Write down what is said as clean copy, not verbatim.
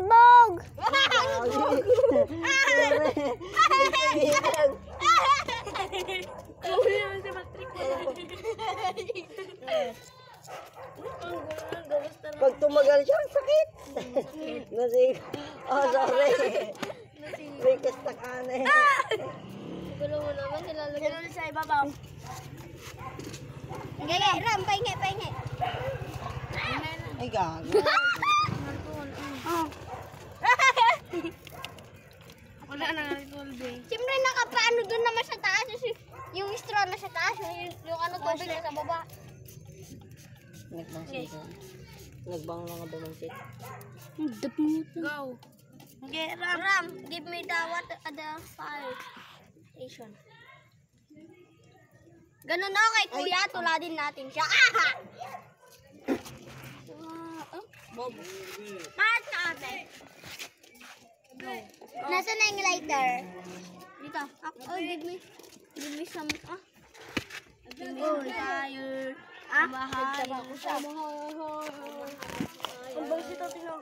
Bog! Huli naman si Patrick. Pag tumagal siya, ang sakit. Nasig. Oh, sorry. May kastakan eh. Gulo mo naman, nilalagyan ulit sa ibabaw. Gaya, Ram, pahingi, pahingi. Ay, gago. Wala na nga resolve. Siyempre, nakapaano doon naman sa taas. Yung straw na sa taas, yung ano tubig na sa baba. Nagbang siya. Nagbang mga bumansit. Go. Okay, Ram, give me the water at the fire station. Ganun na kay Kuya, tuladin natin siya. Aha! Bob. Mark natin. Nasaan na yung lighter? Dito. Oh, give me some, Give me some fire. Mahal. Ang bangsi to, tingnan.